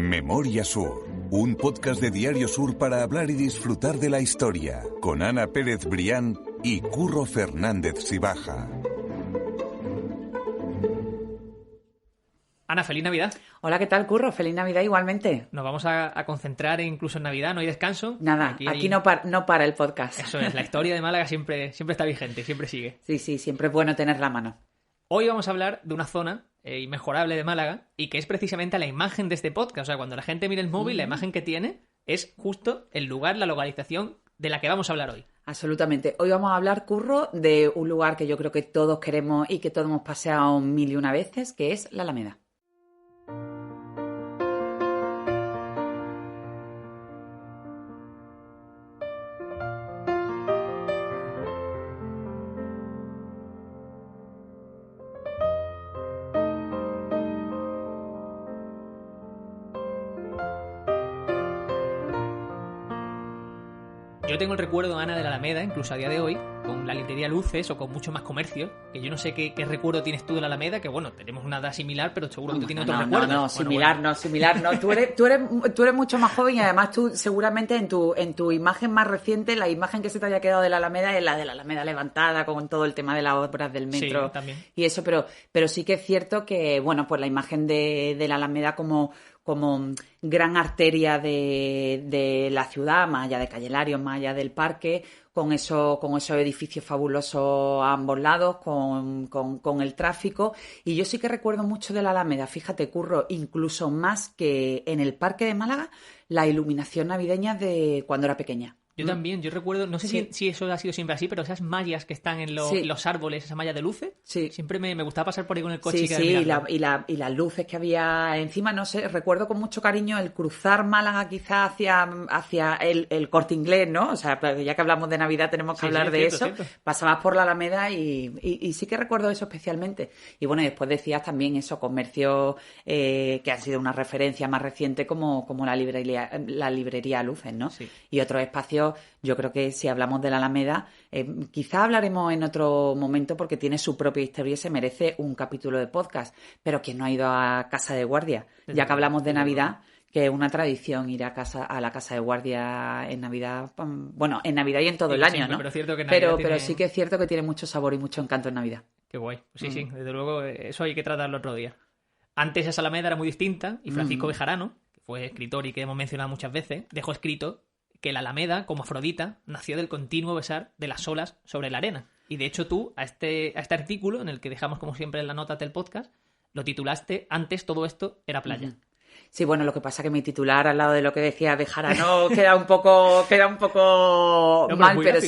Memoria Sur, un podcast de Diario Sur para hablar y disfrutar de la historia, con Ana Pérez Brián y Curro Fernández Sibaja. Ana, feliz Navidad. Hola, ¿qué tal, Curro? Feliz Navidad igualmente. Nos vamos a concentrar incluso en Navidad, no hay descanso. Nada, aquí no para el podcast. Eso es, la historia de Málaga siempre está vigente, siempre sigue. Sí, siempre es bueno tenerla a mano. Hoy vamos a hablar de una zona inmejorable de Málaga y que es precisamente la imagen de este podcast. O sea, cuando la gente mira el móvil, la imagen que tiene es justo el lugar, la localización de la que vamos a hablar hoy. Absolutamente. Hoy vamos a hablar, Curro, de un lugar que yo creo que todos queremos y que todos hemos paseado 1000 y una veces, que es la Alameda. Yo tengo el recuerdo, Ana, de la Alameda, incluso a día de hoy, con la librería Luces o con mucho más comercio, que yo no sé qué recuerdo tienes tú de la Alameda, que bueno, tenemos una edad similar, pero seguro que tú tienes otros recuerdos. No, similar no. Tú eres mucho más joven y además tú seguramente en tu imagen más reciente, la imagen que se te haya quedado de la Alameda es la de la Alameda levantada, con todo el tema de las obras del metro. Sí, también. Y eso, pero sí que es cierto que, bueno, pues la imagen de la Alameda como gran arteria de la ciudad, más allá de Calle Larios, más allá del parque, con esos edificios fabulosos a ambos lados, con el tráfico. Y yo sí que recuerdo mucho de la Alameda, fíjate, Curro, incluso más que en el Parque de Málaga, la iluminación navideña de cuando era pequeña. Yo también, yo recuerdo, no sé si eso ha sido siempre así, pero esas mallas que están en los árboles, esa malla de luces, siempre me gustaba pasar por ahí con el coche. Y las luces que había encima, no sé, recuerdo con mucho cariño el cruzar Málaga quizás hacia el Corte Inglés, ¿no? O sea, ya que hablamos de Navidad tenemos que hablar de eso. Cierto. Pasabas por la Alameda y sí que recuerdo eso especialmente. Y bueno, y después decías también eso, comercio que ha sido una referencia más reciente como la librería Luces, ¿no? Sí. Y otros espacios. Yo creo que si hablamos de la Alameda, quizá hablaremos en otro momento porque tiene su propia historia y se merece un capítulo de podcast. Pero quien no ha ido a Casa de Guardia, ya que hablamos de Navidad, que es una tradición ir a la Casa de Guardia en Navidad, bueno, en Navidad y en todo el año, ¿no? Pero, cierto que pero sí que es cierto que tiene mucho sabor y mucho encanto en Navidad. Qué guay. Sí, desde luego, eso hay que tratarlo otro día. Antes esa Alameda era muy distinta y Francisco Bejarano, que fue escritor y que hemos mencionado muchas veces, dejó escrito que la Alameda, como Afrodita, nació del continuo besar de las olas sobre la arena. Y de hecho tú, a este artículo, en el que dejamos como siempre en la nota del podcast, lo titulaste "Antes todo esto era playa". Sí, bueno, lo que pasa es que mi titular al lado de lo que decía Bejarano queda un poco no, mal, pero gráfico.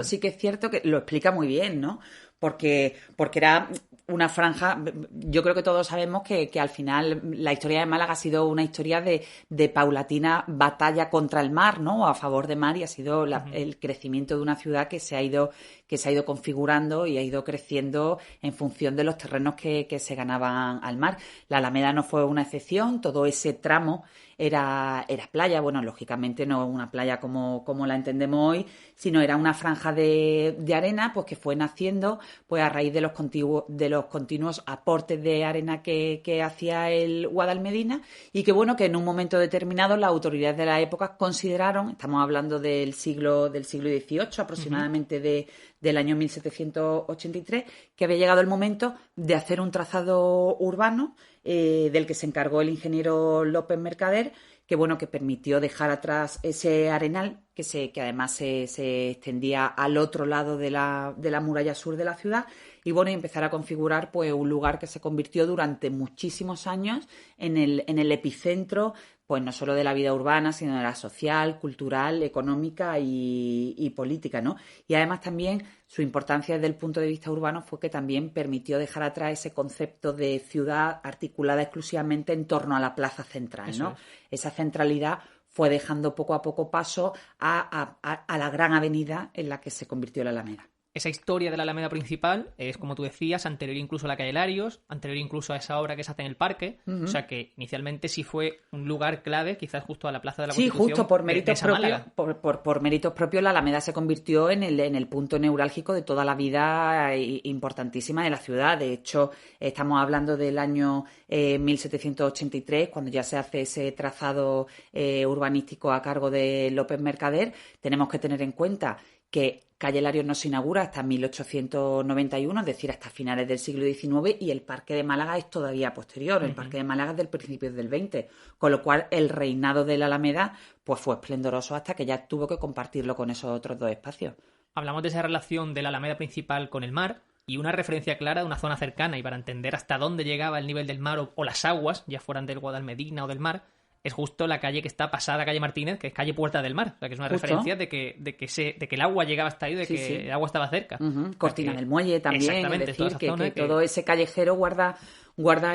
sí que es cierto que lo explica muy bien, ¿no? Porque era una franja, yo creo que todos sabemos que al final la historia de Málaga ha sido una historia de paulatina batalla contra el mar, ¿no? A favor de mar, y ha sido el crecimiento de una ciudad que se ha ido configurando y ha ido creciendo en función de los terrenos que se ganaban al mar. La Alameda no fue una excepción, todo ese tramo era playa, bueno, lógicamente no una playa como la entendemos hoy, sino era una franja de arena pues que fue naciendo pues a raíz de los continuos aportes de arena que hacía el Guadalmedina, y que bueno, que en un momento determinado las autoridades de la época consideraron, estamos hablando del siglo XVIII aproximadamente, del año 1783, que había llegado el momento de hacer un trazado urbano del que se encargó el ingeniero López Mercader, que bueno, que permitió dejar atrás ese arenal que además se extendía al otro lado de la muralla sur de la ciudad, y bueno, y empezar a configurar pues un lugar que se convirtió durante muchísimos años en el epicentro, pues no solo de la vida urbana, sino de la social, cultural, económica y política, ¿no? Y además también su importancia desde el punto de vista urbano fue que también permitió dejar atrás ese concepto de ciudad articulada exclusivamente en torno a la plaza central, ¿no? Esa centralidad fue dejando poco a poco paso a la gran avenida en la que se convirtió la Alameda. esa historia de la Alameda principal es, como tú decías, anterior incluso a la calle Larios, anterior incluso a esa obra que se hace en el parque. O sea que inicialmente sí fue un lugar clave, quizás justo a la Plaza de la Constitución. Sí, justo por méritos propios. Málaga. Por méritos propios, la Alameda se convirtió en el punto neurálgico de toda la vida importantísima de la ciudad. De hecho, estamos hablando del año 1783, cuando ya se hace ese trazado urbanístico a cargo de López Mercader. Tenemos que tener en cuenta que Calle Larios no se inaugura hasta 1891, es decir, hasta finales del siglo XIX, y el Parque de Málaga es todavía posterior. El Parque de Málaga es del principio del XX, con lo cual el reinado de la Alameda pues fue esplendoroso hasta que ya tuvo que compartirlo con esos otros dos espacios. Hablamos de esa relación de la Alameda principal con el mar y una referencia clara de una zona cercana, y para entender hasta dónde llegaba el nivel del mar o las aguas, ya fueran del Guadalmedina o del mar, es justo la calle que está pasada, calle Martínez, que es calle Puerta del Mar. O sea, que es una referencia de que el agua llegaba hasta ahí, que el agua estaba cerca. Cortina del Muelle también. Exactamente, es decir, que todo ese callejero guarda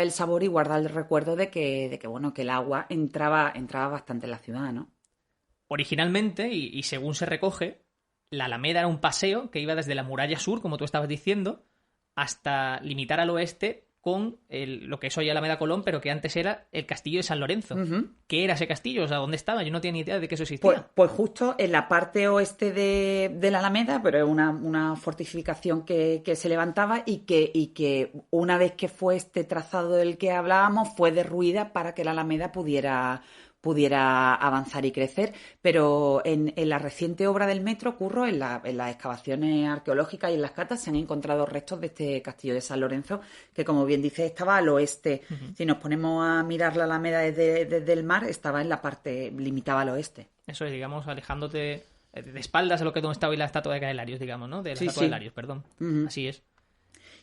el sabor y guarda el recuerdo de que el agua entraba bastante en la ciudad, ¿no? Originalmente, y según se recoge, la Alameda era un paseo que iba desde la muralla sur, como tú estabas diciendo, hasta limitar al oeste con lo que es hoy Alameda Colón, pero que antes era el castillo de San Lorenzo. ¿Qué era ese castillo? O sea, ¿dónde estaba? Yo no tenía ni idea de que eso existía. Pues justo en la parte oeste de la Alameda, pero es una fortificación que se levantaba y que una vez que fue este trazado del que hablábamos, fue derruida para que la Alameda pudiera avanzar y crecer, pero en la reciente obra del metro, Curro, en las excavaciones arqueológicas y en las catas se han encontrado restos de este castillo de San Lorenzo, que como bien dice estaba al oeste. Si nos ponemos a mirar la Alameda desde el mar, estaba en la parte, limitaba al oeste. Eso es, digamos, alejándote de espaldas a lo que donde estaba hoy la estatua de Calle Larios, digamos, ¿no? De la estatua de Larios, perdón. Así es.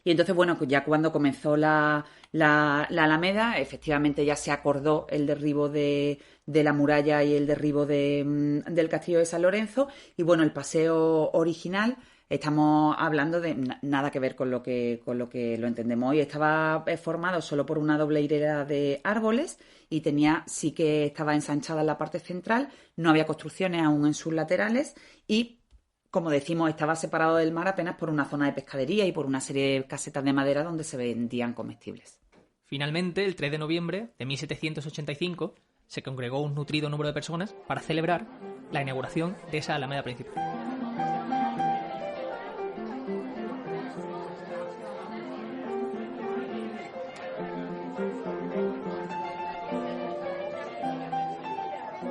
Y entonces, bueno, ya cuando comenzó la Alameda, efectivamente ya se acordó el derribo de la muralla y el derribo del castillo de San Lorenzo. Y bueno, el paseo original, estamos hablando de nada que ver con lo que lo entendemos hoy. Estaba formado solo por una doble hilera de árboles y sí que estaba ensanchada en la parte central, no había construcciones aún en sus laterales y, como decimos, estaba separado del mar apenas por una zona de pescadería y por una serie de casetas de madera donde se vendían comestibles. Finalmente, el 3 de noviembre de 1785, se congregó un nutrido número de personas para celebrar la inauguración de esa Alameda principal.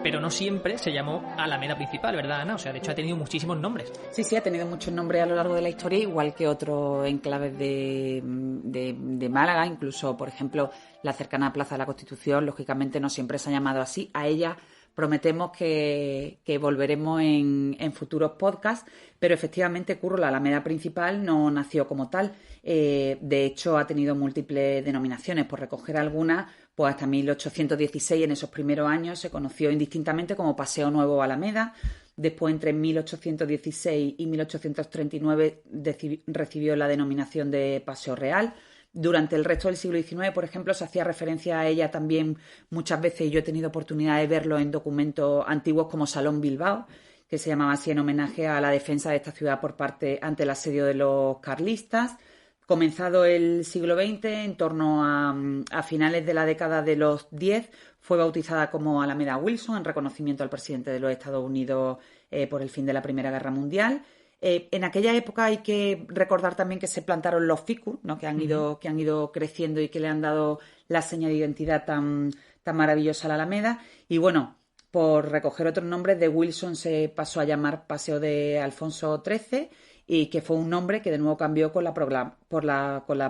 Pero no siempre se llamó Alameda principal, ¿verdad, Ana? O sea, de hecho ha tenido muchísimos nombres. Sí, ha tenido muchos nombres a lo largo de la historia, igual que otros enclaves de Málaga, incluso, por ejemplo, la cercana Plaza de la Constitución, lógicamente no siempre se ha llamado así. A ella prometemos que volveremos en futuros podcasts, pero efectivamente, Curro, la Alameda principal no nació como tal. De hecho, ha tenido múltiples denominaciones. Por recoger algunas, pues hasta 1816, en esos primeros años, se conoció indistintamente como Paseo Nuevo Alameda. Después, entre 1816 y 1839, recibió la denominación de Paseo Real. Durante el resto del siglo XIX, por ejemplo, se hacía referencia a ella también muchas veces, y yo he tenido oportunidad de verlo en documentos antiguos como Salón Bilbao, que se llamaba así en homenaje a la defensa de esta ciudad ante el asedio de los carlistas. Comenzado el siglo XX, en torno a finales de la década de los 10, fue bautizada como Alameda Wilson en reconocimiento al presidente de los Estados Unidos por el fin de la Primera Guerra Mundial. En aquella época hay que recordar también que se plantaron los ficus, ¿no? que han ido creciendo y que le han dado la seña de identidad tan maravillosa a la Alameda. Y bueno, por recoger otros nombres, de Wilson se pasó a llamar Paseo de Alfonso XIII, y que fue un nombre que de nuevo cambió con la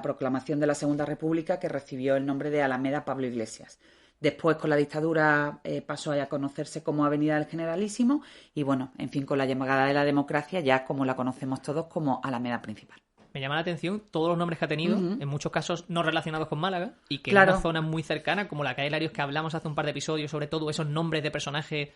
proclamación de la Segunda República, que recibió el nombre de Alameda Pablo Iglesias. Después, con la dictadura, pasó a conocerse como Avenida del Generalísimo y, bueno, en fin, con la llegada de la democracia, ya como la conocemos todos como Alameda Principal. Me llama la atención todos los nombres que ha tenido, en muchos casos no relacionados con Málaga, y que claro, en una zona muy cercana, como la calle Larios, que hablamos hace un par de episodios, sobre todo esos nombres de personajes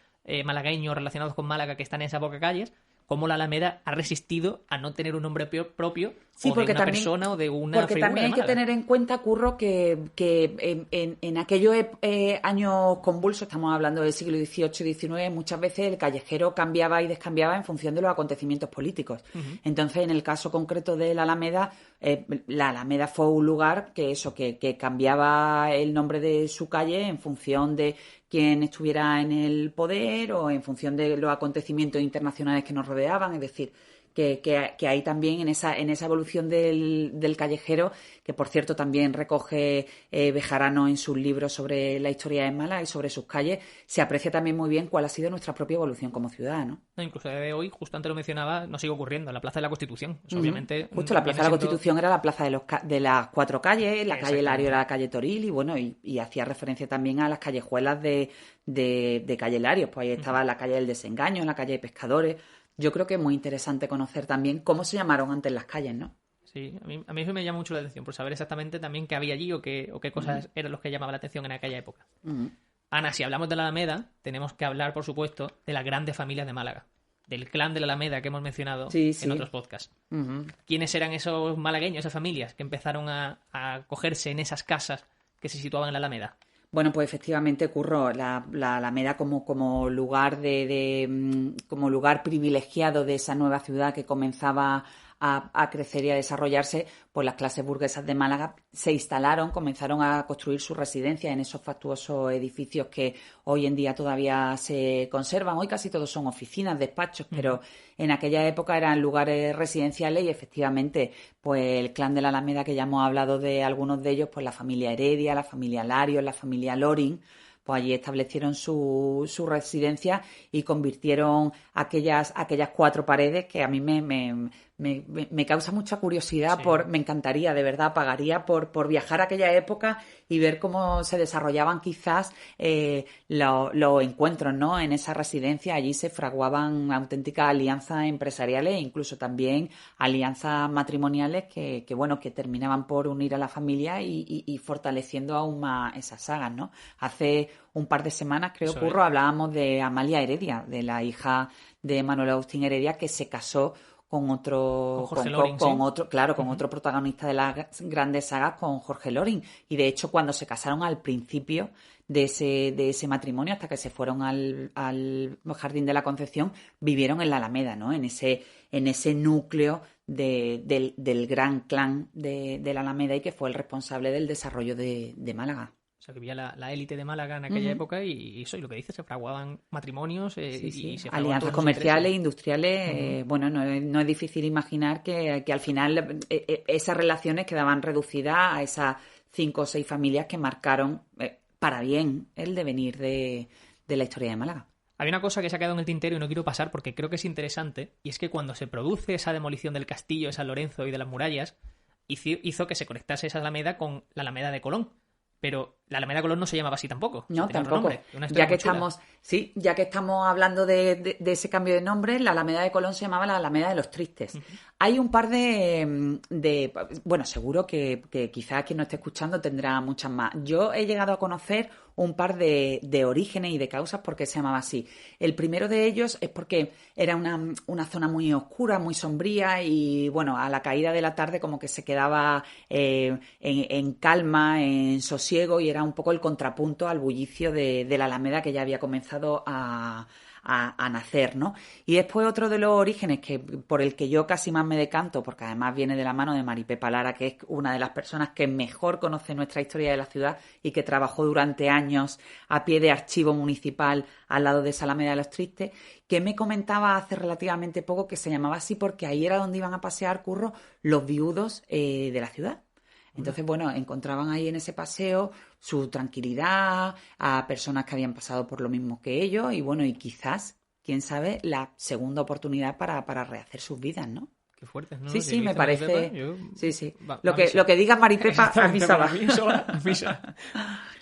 malagueños relacionados con Málaga que están en esas pocas calles, cómo la Alameda ha resistido a no tener un nombre propio Sí, o de una persona o de una porque figura también de hay que Málaga. tener en cuenta, Curro, que en aquellos años convulsos, estamos hablando del siglo XVIII y XIX, muchas veces el callejero cambiaba y descambiaba en función de los acontecimientos políticos. Uh-huh. Entonces, en el caso concreto de la Alameda fue un lugar que cambiaba el nombre de su calle en función de quién estuviera en el poder o en función de los acontecimientos internacionales que nos rodeaban, es decir, que hay también en esa evolución del callejero, que por cierto también recoge Bejarano en sus libros sobre la historia de Málaga y sobre sus calles, se aprecia también muy bien cuál ha sido nuestra propia evolución como ciudad, ¿no? No, incluso de hoy, justo antes lo mencionaba, nos sigue ocurriendo, la Plaza de la Constitución. Eso, obviamente, justo la Plaza de la Constitución era la plaza de las cuatro calles, la calle Lario era la calle Toril y bueno, y hacía referencia también a las callejuelas de calle Lario, pues ahí estaba la calle del Desengaño, la calle de Pescadores. Yo creo que es muy interesante conocer también cómo se llamaron antes las calles, ¿no? Sí, a mí eso me llama mucho la atención, por saber exactamente también qué había allí o qué cosas eran los que llamaban la atención en aquella época. Ana, si hablamos de la Alameda, tenemos que hablar, por supuesto, de las grandes familias de Málaga, del clan de la Alameda que hemos mencionado en otros podcasts. ¿Quiénes eran esos malagueños, esas familias que empezaron a acogerse en esas casas que se situaban en la Alameda? Bueno, pues efectivamente, Curro, la Alameda como lugar como lugar privilegiado de esa nueva ciudad que comenzaba a crecer y a desarrollarse, pues las clases burguesas de Málaga se instalaron, comenzaron a construir sus residencias en esos fastuosos edificios que hoy en día todavía se conservan. Hoy casi todos son oficinas, despachos, pero en aquella época eran lugares residenciales y efectivamente, pues el clan de la Alameda, que ya hemos hablado de algunos de ellos, pues la familia Heredia, la familia Larios, la familia Loring, pues allí establecieron su residencia y convirtieron aquellas cuatro paredes que a mí me causa mucha curiosidad, Sí. Me encantaría, de verdad, pagaría por viajar a aquella época y ver cómo se desarrollaban quizás los encuentros, ¿no? En esa residencia. Allí se fraguaban auténticas alianzas empresariales e incluso también alianzas matrimoniales que terminaban por unir a la familia y fortaleciendo aún más esas sagas, ¿no? Hace un par de semanas, creo, Curro, hablábamos de Amalia Heredia, de la hija de Manuel Agustín Heredia, que se casó con otro otro protagonista de las grandes sagas, con Jorge Loring, y de hecho cuando se casaron al principio de ese matrimonio, hasta que se fueron al Jardín de la Concepción, vivieron en la Alameda, ¿no? En ese núcleo del gran clan de la Alameda, y que fue el responsable del desarrollo de Málaga. O sea, que había la élite de Málaga en aquella época y eso, y lo que dices, se fraguaban matrimonios y se fraguaban alianzas todos los comerciales, intereses. industriales. Bueno, no es difícil imaginar que al final esas relaciones quedaban reducidas a esas 5 o 6 familias que marcaron para bien el devenir de la historia de Málaga. Hay una cosa que se ha quedado en el tintero y no quiero pasar porque creo que es interesante, y es que cuando se produce esa demolición del castillo de San Lorenzo y de las murallas, hizo que se conectase esa Alameda con la Alameda de Colón. Pero la Alameda de Colón no se llamaba así tampoco. No, tenía otro tampoco. nombre, una historia muy chula. Ya que estamos hablando de ese cambio de nombre, la Alameda de Colón se llamaba la Alameda de los Tristes. Hay un par bueno, seguro que quizás quien no esté escuchando tendrá muchas más. Yo he llegado a conocer un par de orígenes y de causas por qué se llamaba así. El primero de ellos es porque era una zona muy oscura, muy sombría, y bueno, a la caída de la tarde como que se quedaba en calma, en sosiego, y era un poco el contrapunto al bullicio de la Alameda, que ya había comenzado a nacer, ¿no? Y después otro de los orígenes por el que yo casi más me decanto, porque además viene de la mano de Maripepa Lara, que es una de las personas que mejor conoce nuestra historia de la ciudad y que trabajó durante años a pie de archivo municipal al lado de esa Alameda de los Tristes, que me comentaba hace relativamente poco que se llamaba así porque ahí era donde iban a pasear, Curro, los viudos de la ciudad. Entonces, bueno, encontraban ahí en ese paseo su tranquilidad, a personas que habían pasado por lo mismo que ellos y, bueno, y quizás, quién sabe, la segunda oportunidad para rehacer sus vidas, ¿no? Qué fuerte, ¿no? Sí, me parece. Maripepa, sí. Lo que diga Maripepa, a mí sola.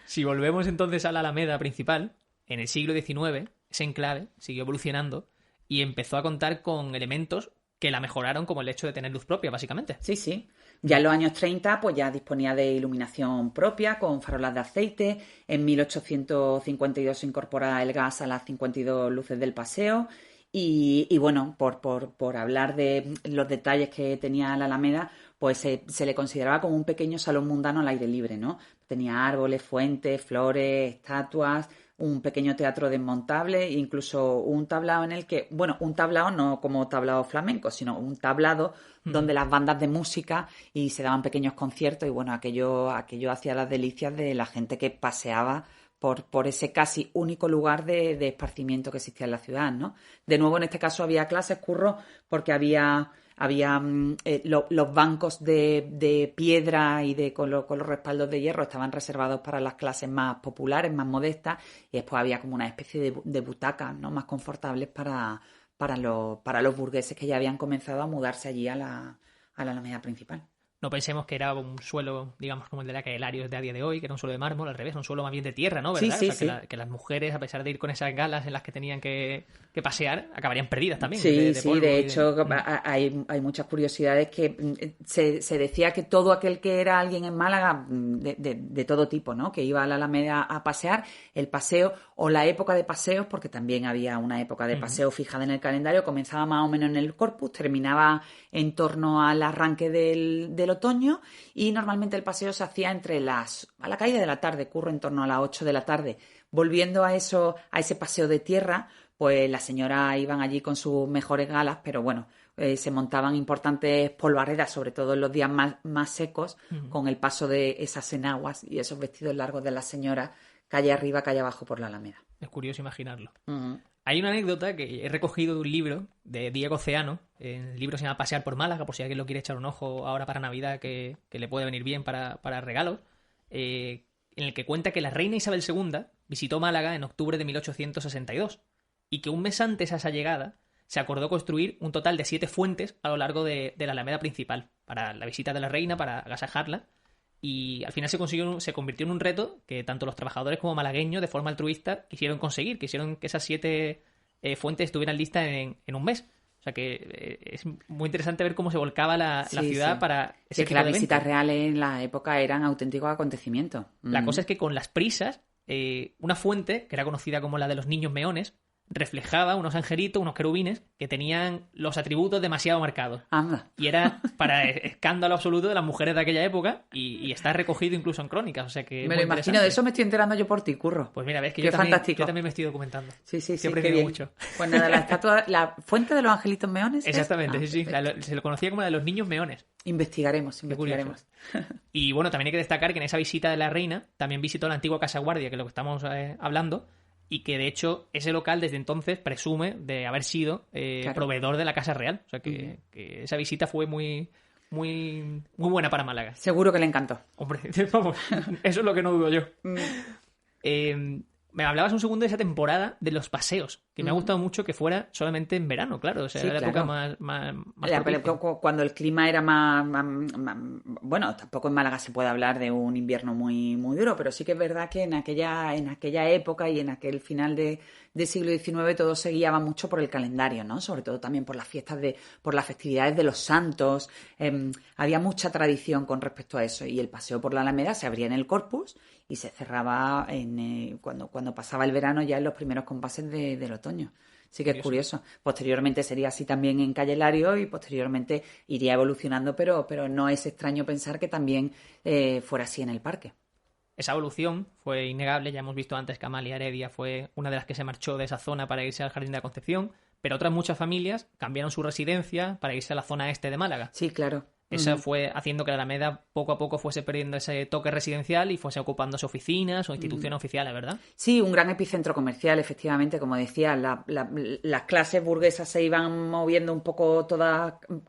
Si volvemos entonces a la Alameda principal, en el siglo XIX, ese enclave siguió evolucionando y empezó a contar con elementos que la mejoraron, como el hecho de tener luz propia, básicamente. Sí. Ya en los años 30 pues ya disponía de iluminación propia con farolas de aceite. En 1852 se incorpora el gas a las 52 luces del paseo Y bueno, por hablar de los detalles que tenía la Alameda, pues se le consideraba como un pequeño salón mundano al aire libre, ¿no? Tenía árboles, fuentes, flores, estatuas, un pequeño teatro desmontable, incluso un tablao en el que, bueno, un tablao no como tablao flamenco, sino un tablado donde las bandas de música y se daban pequeños conciertos y bueno, aquello hacía las delicias de la gente que paseaba por ese casi único lugar de esparcimiento que existía en la ciudad, ¿no? De nuevo, en este caso había clases, Curro, porque había los bancos de piedra y con los respaldos de hierro estaban reservados para las clases más populares, más modestas, y después había como una especie de butacas, ¿no? Más confortables para los burgueses que ya habían comenzado a mudarse allí a la Alameda principal. No pensemos que era un suelo, digamos, como el de la calle Larios de a día de hoy, que era un suelo de mármol, al revés, un suelo más bien de tierra, ¿no? ¿Verdad? Sí, o sea, que las mujeres, a pesar de ir con esas galas en las que tenían que pasear, acabarían perdidas también. Sí, de hecho, hay muchas curiosidades que se decía que todo aquel que era alguien en Málaga, de todo tipo, ¿no? Que iba a la Alameda a pasear, el paseo o la época de paseos, porque también había una época de paseo fijada en el calendario, comenzaba más o menos en el Corpus, terminaba en torno al arranque del otoño y normalmente el paseo se hacía a la caída de la tarde, Curro, en torno a las 8 de la tarde. Volviendo a ese paseo de tierra, pues las señoras iban allí con sus mejores galas, pero bueno, se montaban importantes polvarreras, sobre todo en los días más secos, con el paso de esas enaguas y esos vestidos largos de las señoras, calle arriba, calle abajo por la Alameda. Es curioso imaginarlo. Hay una anécdota que he recogido de un libro de Diego Ceano. El libro se llama Pasear por Málaga, por si alguien lo quiere echar un ojo ahora para Navidad, que le puede venir bien para regalos. En el que cuenta que la reina Isabel II visitó Málaga en octubre de 1862 y que un mes antes a esa llegada se acordó construir un total de 7 fuentes a lo largo de la Alameda principal para la visita de la reina, para agasajarla. Y al final se convirtió en un reto que tanto los trabajadores como malagueños, de forma altruista, quisieron conseguir. Quisieron que esas 7 fuentes estuvieran listas en un mes. O sea que es muy interesante ver cómo se volcaba la ciudad para ese tipo de eventos. Las visitas reales en la época eran auténticos acontecimientos. La cosa es que con las prisas, una fuente, que era conocida como la de los niños meones, reflejaba unos angelitos, unos querubines, que tenían los atributos demasiado marcados. Anda. Y era para escándalo absoluto de las mujeres de aquella época y está recogido incluso en crónicas. O sea que me lo imagino, de eso me estoy enterando yo por ti, Curro. Pues mira, ves que yo también me estoy documentando. Sí, he aprendido mucho. Pues nada, la fuente de los angelitos meones. Exactamente, sí. Se lo conocía como la de los niños meones. Investigaremos. Y bueno, también hay que destacar que en esa visita de la reina también visitó la antigua Casa Guardia, que es lo que estamos hablando, y que de hecho ese local desde entonces presume de haber sido proveedor de la Casa Real. O sea que esa visita fue muy buena para Málaga. Seguro que le encantó. Hombre, vamos, eso es lo que no dudo yo. Me hablabas un segundo de esa temporada de los paseos, que me ha gustado mucho que fuera solamente en verano, claro. O sea, era la época más cuando el clima era más... Bueno, tampoco en Málaga se puede hablar de un invierno muy, muy duro, pero sí que es verdad que en aquella época y en aquel final del siglo XIX todo se guiaba mucho por el calendario, ¿no? Sobre todo también por las por las festividades de los santos. Había mucha tradición con respecto a eso y el paseo por la Alameda se abría en el Corpus y se cerraba cuando pasaba el verano, ya en los primeros compases del otoño. Sí que es curioso. Posteriormente sería así también en Calle Lario y posteriormente iría evolucionando, pero no es extraño pensar que también fuera así en el parque. Esa evolución fue innegable. Ya hemos visto antes que Amalia Heredia fue una de las que se marchó de esa zona para irse al Jardín de la Concepción, pero otras muchas familias cambiaron su residencia para irse a la zona este de Málaga. Sí, claro. Eso fue haciendo que la Alameda poco a poco fuese perdiendo ese toque residencial y fuese ocupándose oficinas o instituciones oficiales, ¿verdad? Sí, un gran epicentro comercial, efectivamente. Como decía, las clases burguesas se iban moviendo un poco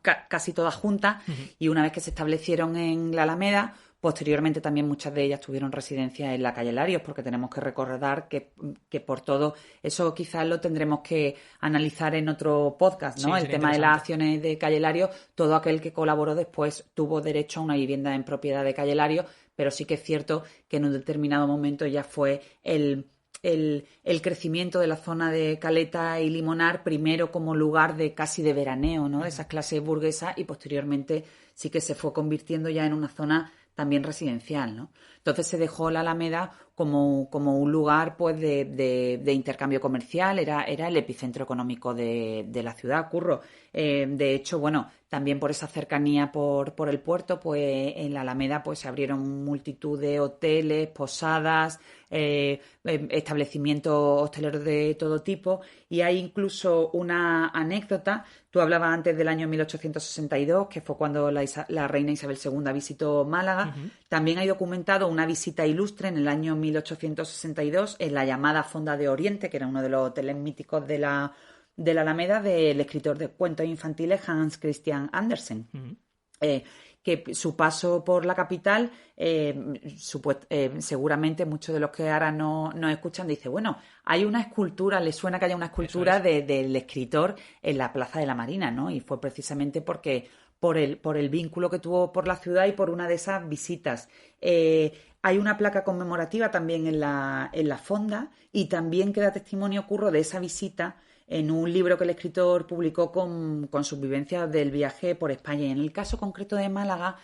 casi todas juntas y una vez que se establecieron en la Alameda, posteriormente también muchas de ellas tuvieron residencia en la calle Larios, porque tenemos que recordar que por todo eso quizás lo tendremos que analizar en otro podcast, ¿no? Sí, el tema de las acciones de calle Larios, todo aquel que colaboró después tuvo derecho a una vivienda en propiedad de calle Larios, pero sí que es cierto que en un determinado momento ya fue el crecimiento de la zona de Caleta y Limonar, primero como lugar casi de veraneo, ¿no? De esas clases burguesas, y posteriormente sí que se fue convirtiendo ya en una zona también residencial, ¿no? Entonces se dejó la Alameda como un lugar pues de intercambio comercial, era el epicentro económico de la ciudad, Curro. De hecho, bueno, también por esa cercanía por el puerto, pues en la Alameda pues se abrieron multitud de hoteles, posadas, establecimientos hosteleros de todo tipo, y hay incluso una anécdota. Tú hablabas antes del año 1862, que fue cuando la reina Isabel II visitó Málaga. Ujú. También hay documentado una visita ilustre en el año 1862 en la llamada Fonda de Oriente, que era uno de los hoteles míticos de la Alameda, del escritor de cuentos infantiles Hans Christian Andersen. Ujú. Que su paso por la capital, seguramente muchos de los que ahora no nos escuchan dicen, bueno, hay una escultura, les suena que haya una escultura del escritor en la Plaza de la Marina, ¿no? Y fue precisamente porque por el vínculo que tuvo por la ciudad y por una de esas visitas. Hay una placa conmemorativa también en la fonda, y también queda testimonio, Curro, de esa visita en un libro que el escritor publicó con sus vivencias del viaje por España. Y en el caso concreto de Málaga,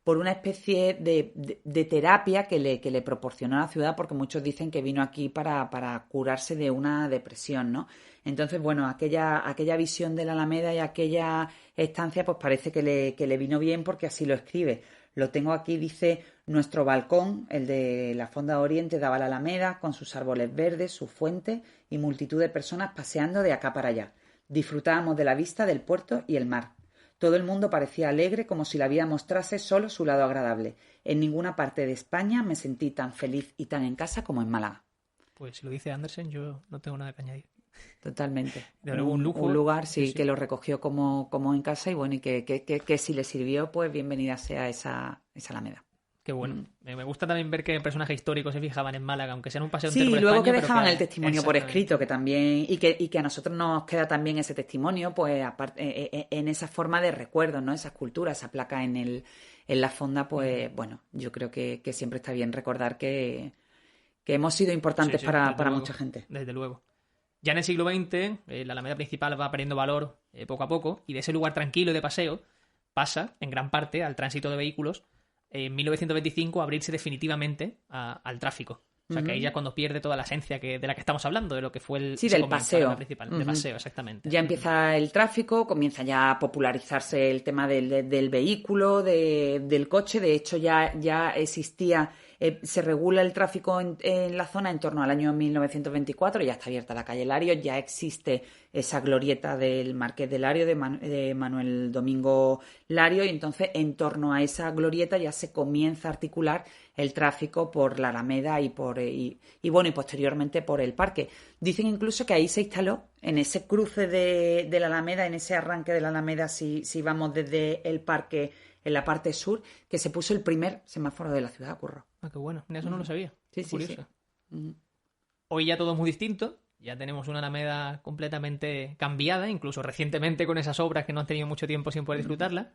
por una especie de terapia que le proporcionó a la ciudad, porque muchos dicen que vino aquí para curarse de una depresión, ¿no? Entonces, bueno, aquella visión de la Alameda y aquella estancia, pues parece que le vino bien, porque así lo escribe. Lo tengo aquí, dice: nuestro balcón, el de la Fonda de Oriente, daba a la Alameda con sus árboles verdes, sus fuentes y multitud de personas paseando de acá para allá. Disfrutábamos de la vista del puerto y el mar. Todo el mundo parecía alegre, como si la vida mostrase solo su lado agradable. En ninguna parte de España me sentí tan feliz y tan en casa como en Málaga. Pues si lo dice Andersen, yo no tengo nada que añadir. Totalmente. De luego un lujo. Un lugar, sí, Sí. que lo recogió como en casa, y bueno, y que si le sirvió, pues bienvenida sea esa Alameda. Qué bueno. Me gusta también ver que personajes históricos se fijaban en Málaga, aunque sea en un paseo Sí, entero por luego España, que pero dejaban el testimonio por Exactamente. escrito, que también, y que a nosotros nos queda también ese testimonio, pues aparte, en esa forma de recuerdo, ¿no? Esa escultura, esa placa en la fonda, pues bueno, yo creo que siempre está bien recordar que hemos sido importantes Sí, para desde luego, mucha gente. Desde luego. Ya en el siglo XX, la Alameda principal va perdiendo valor poco a poco, y de ese lugar tranquilo y de paseo pasa, en gran parte, al tránsito de vehículos, en 1925 a abrirse definitivamente al tráfico. O sea, que ahí ya es cuando pierde toda la esencia de la que estamos hablando, de lo que fue Sí, ese del comienzo, la paseo. Alameda principal. De paseo, exactamente. Ya empieza el tráfico, comienza ya a popularizarse el tema del vehículo, del coche. De hecho, ya existía, se regula el tráfico en la zona en torno al año 1924, ya está abierta la calle Larios, ya existe esa glorieta del Marqués de Larios, de Manuel Domingo Larios, y entonces en torno a esa glorieta ya se comienza a articular el tráfico por la Alameda y posteriormente por el parque. Dicen incluso que ahí se instaló, en ese cruce de la Alameda, en ese arranque de la Alameda, si vamos desde el parque en la parte sur, que se puso el primer semáforo de la ciudad, Curro. Ah, qué bueno. Eso no lo sabía. Sí, Qué curioso. sí. Hoy ya todo es muy distinto. Ya tenemos una Alameda completamente cambiada, incluso recientemente con esas obras que no han tenido mucho tiempo sin poder disfrutarla.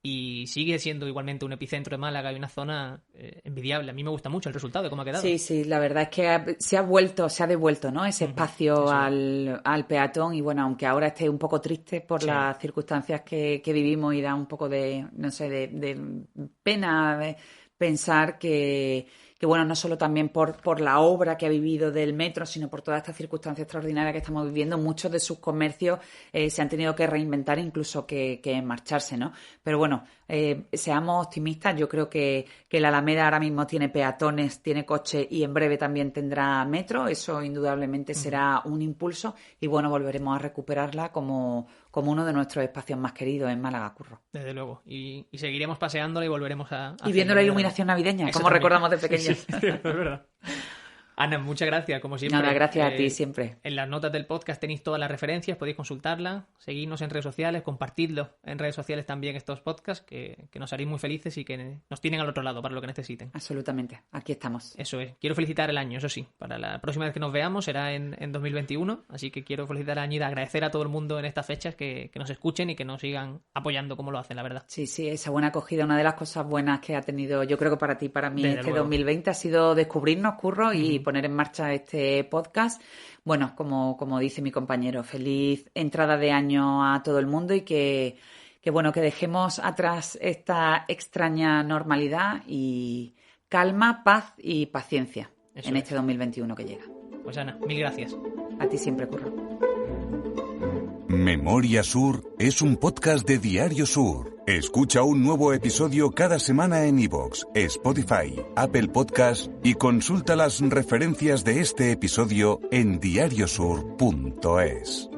Y sigue siendo igualmente un epicentro de Málaga y una zona envidiable. A mí me gusta mucho el resultado de cómo ha quedado. Sí, la verdad es que se ha devuelto, ¿no? Ese espacio al peatón, y bueno, aunque ahora esté un poco triste por las circunstancias que vivimos, y da un poco de, no sé, de pena pensar que bueno, no solo también por la obra que ha vivido del metro, sino por toda esta circunstancia extraordinaria que estamos viviendo, muchos de sus comercios se han tenido que reinventar, incluso que marcharse, ¿no? Pero bueno, seamos optimistas. Yo creo que la Alameda ahora mismo tiene peatones, tiene coche, y en breve también tendrá metro. Eso indudablemente será un impulso, y bueno, volveremos a recuperarla como uno de nuestros espacios más queridos en Málaga, Curro. Desde luego. Y seguiremos paseándola y volveremos a Y viendo la iluminación navideña, como recordamos de pequeños. Sí, es verdad. Ana, muchas gracias, como siempre. Nada, gracias a ti siempre. En las notas del podcast tenéis todas las referencias, podéis consultarlas, seguidnos en redes sociales, compartidlo en redes sociales también estos podcasts, que nos haréis muy felices y que nos tienen al otro lado para lo que necesiten. Absolutamente, aquí estamos. Eso es. Quiero felicitar el año, eso sí. Para la próxima vez que nos veamos será en 2021, así que quiero felicitar el año y agradecer a todo el mundo en estas fechas que nos escuchen y que nos sigan apoyando como lo hacen, la verdad. Sí, esa buena acogida, una de las cosas buenas que ha tenido, yo creo que para ti, para mí, Desde este luego. 2020 ha sido descubrirnos, Curro, y poner en marcha este podcast. Bueno, como dice mi compañero, feliz entrada de año a todo el mundo, y que bueno, que dejemos atrás esta extraña normalidad y calma, paz y paciencia Eso en es. este 2021 que llega. Pues Ana, mil gracias. A ti siempre, Curro. Memoria Sur es un podcast de Diario Sur. Escucha un nuevo episodio cada semana en iVoox, Spotify, Apple Podcasts y consulta las referencias de este episodio en diariosur.es.